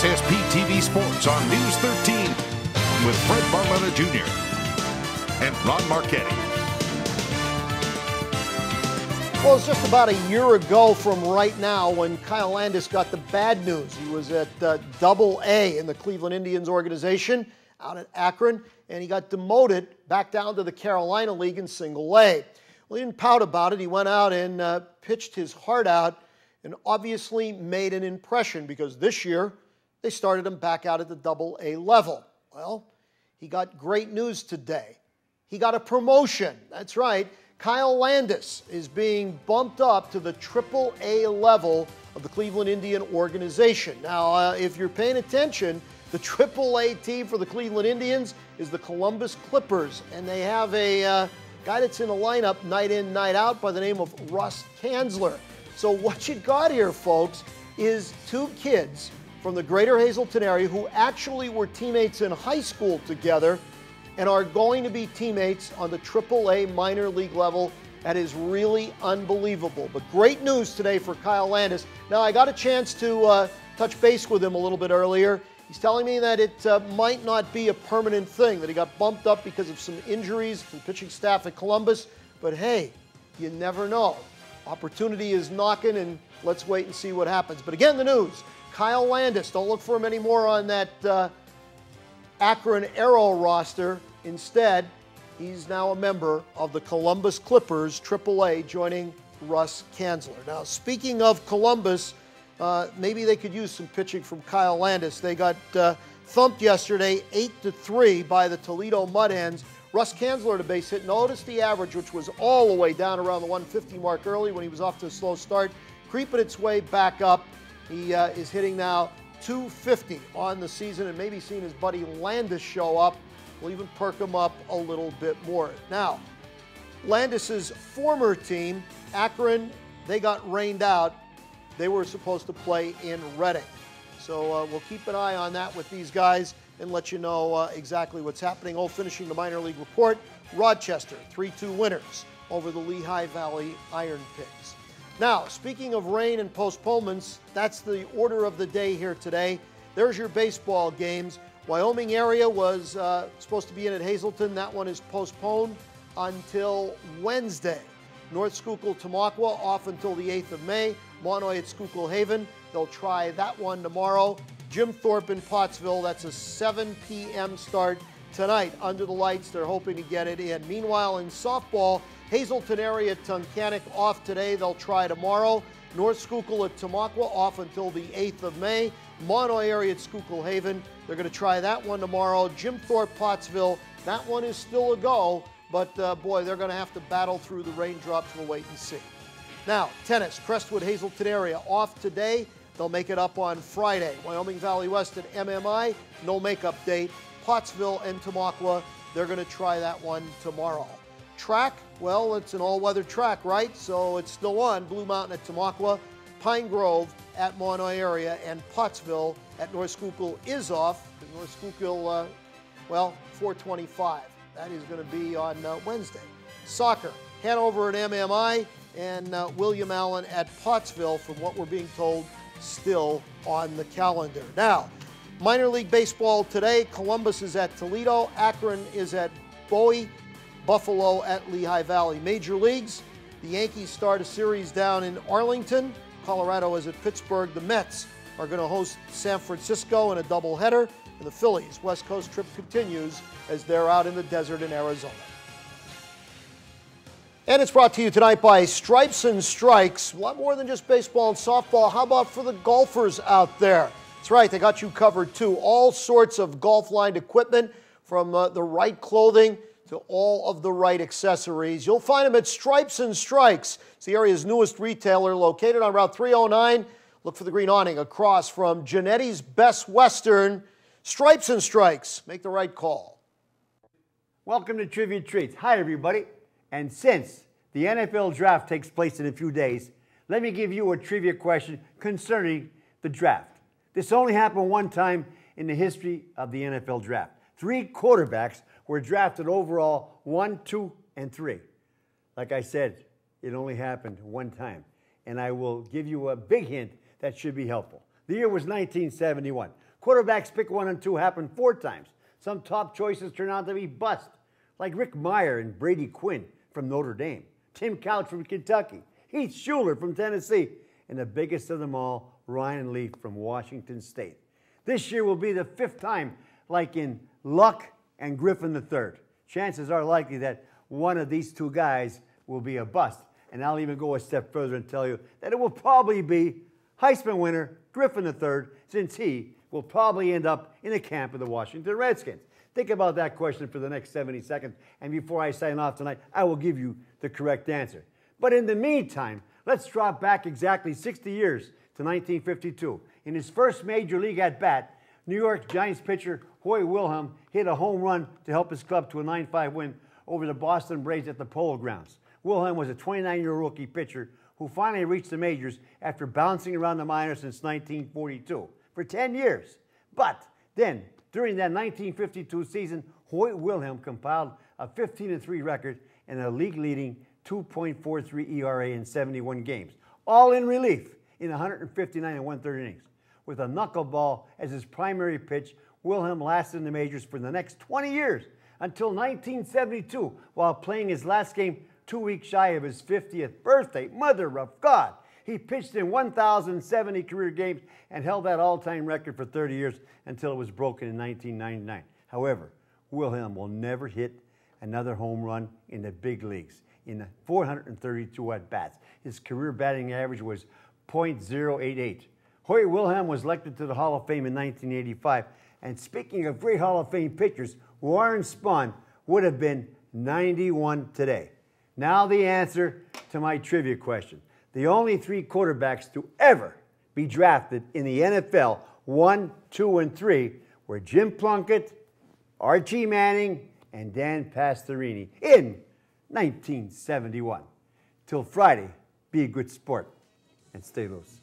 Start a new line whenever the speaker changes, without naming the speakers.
SSP TV Sports on News 13 with Fred Barletta Jr. and Ron Marchetti.
Well, it's just about a year ago from right now when Kyle Landis got the bad news. He was at Double-A in the Cleveland Indians organization out at Akron, and he got demoted back down to the Carolina League in Single-A. Well, he didn't pout about it. He went out and pitched his heart out and obviously made an impression because this year they started him back out at the Double-A level. Well, he got great news today. He got a promotion. That's right. Kyle Landis is being bumped up to the Triple-A level of the Cleveland Indian organization. Now, if you're paying attention, the Triple-A team for the Cleveland Indians is the Columbus Clippers, and they have a guy that's in the lineup night in, night out by the name of Russ Kanzler. So what you got here, folks, is two kids from the greater Hazleton area who actually were teammates in high school together and are going to be teammates on the Triple-A minor league level. That is really unbelievable. But great news today for Kyle Landis. Now, I got a chance to touch base with him a little bit earlier. He's telling me that it might not be a permanent thing, that he got bumped up because of some injuries to the pitching staff at Columbus. But hey, you never know. Opportunity is knocking, and let's wait and see what happens. But again, the news, Kyle Landis, don't look for him anymore on that Akron Arrow roster. Instead, he's now a member of the Columbus Clippers, Triple-A, joining Russ Kanzler. Now, speaking of Columbus, maybe they could use some pitching from Kyle Landis. They got thumped yesterday 8-3 by the Toledo Mud Hens. Russ Kanzler to base hit. Notice the average, which was all the way down around the 150 mark early when he was off to a slow start, creeping its way back up. He is hitting now .250 on the season, and maybe seeing his buddy Landis show up will even perk him up a little bit more. Now, Landis's former team, Akron, they got rained out. They were supposed to play in Reading. So we'll keep an eye on that with these guys and let you know exactly what's happening. Oh, finishing the minor league report, Rochester, 3-2 winners over the Lehigh Valley Iron Pigs. Now, speaking of rain and postponements, that's the order of the day here today. There's your baseball games. Wyoming area was supposed to be in at Hazleton. That one is postponed until Wednesday. North Schuylkill, Tamaqua off until the 8th of May. Monoy at Schuylkill Haven. They'll try that one tomorrow. Jim Thorpe in Pottsville. That's a 7 p.m. start tonight under the lights. They're hoping to get it in. Meanwhile, in softball, Hazleton area at Tunkhannock off today. They'll try tomorrow. North Schuylkill at Tamaqua off until the 8th of May. Monoy area at Schuylkill Haven. They're going to try that one tomorrow. Jim Thorpe, Pottsville. That one is still a go, but boy, they're going to have to battle through the raindrops. We'll wait and see. Now, tennis, Crestwood, Hazleton area off today. They'll make it up on Friday. Wyoming Valley West at MMI, no makeup date. Pottsville and Tamaqua, they're going to try that one tomorrow. Track, well, it's an all-weather track, right? So it's still on. Blue Mountain at Tamaqua, Pine Grove at Monoy area, and Pottsville at North Schuylkill is off. North Schuylkill, 425. That is going to be on Wednesday. Soccer, Hanover at MMI, and William Allen at Pottsville, from what we're being told, still on the calendar. Now, minor league baseball today, Columbus is at Toledo, Akron is at Bowie, Buffalo at Lehigh Valley. Major leagues, the Yankees start a series down in Arlington. Colorado is at Pittsburgh. The Mets are going to host San Francisco in a doubleheader. And the Phillies' West Coast trip continues as they're out in the desert in Arizona. And it's brought to you tonight by Stripes and Strikes. A lot more than just baseball and softball. How about for the golfers out there? That's right, they got you covered too. All sorts of golf-lined equipment, from the right clothing to all of the right accessories. You'll find them at Stripes and Strikes. It's the area's newest retailer, located on Route 309. Look for the green awning across from Genetti's Best Western. Stripes and Strikes. Make the right call.
Welcome to Trivia Treats. Hi, everybody. And since the NFL draft takes place in a few days, let me give you a trivia question concerning the draft. This only happened one time in the history of the NFL draft. 3 quarterbacks were drafted overall 1, 2, and 3. Like I said, it only happened one time. And I will give you a big hint that should be helpful. The year was 1971. Quarterbacks pick 1 and 2 happen 4 times. Some top choices turn out to be bust, like Rick Meyer and Brady Quinn from Notre Dame, Tim Couch from Kentucky, Heath Schuler from Tennessee, and the biggest of them all, Ryan Leaf from Washington State. This year will be the 5th time, like in Luck and Griffin III. Chances are likely that one of these 2 guys will be a bust. And I'll even go a step further and tell you that it will probably be Heisman winner Griffin III, since he will probably end up in the camp of the Washington Redskins. Think about that question for the next 70 seconds, and before I sign off tonight, I will give you the correct answer. But in the meantime, let's drop back exactly 60 years to 1952. In his first major league at-bat, New York Giants pitcher Hoy Wilhelm hit a home run to help his club to a 9-5 win over the Boston Braves at the Polo Grounds. Wilhelm was a 29-year rookie pitcher who finally reached the majors after bouncing around the minors since 1942 for 10 years. But then, during that 1952 season, Hoyt Wilhelm compiled a 15-3 record and a league-leading 2.43 ERA in 71 games, all in relief in 159 and 1/3 innings. With a knuckleball as his primary pitch, Wilhelm lasted in the majors for the next 20 years until 1972, while playing his last game 2 weeks shy of his 50th birthday. Mother of God! He pitched in 1,070 career games and held that all-time record for 30 years until it was broken in 1999. However, Wilhelm will never hit another home run in the big leagues in 432 at-bats. His career batting average was .088. Hoy Wilhelm was elected to the Hall of Fame in 1985. And speaking of great Hall of Fame pitchers, Warren Spahn would have been 91 today. Now the answer to my trivia question. The only 3 quarterbacks to ever be drafted in the NFL, 1, 2, and 3, were Jim Plunkett, Archie Manning, and Dan Pastorini in 1971. Till Friday, be a good sport and stay loose.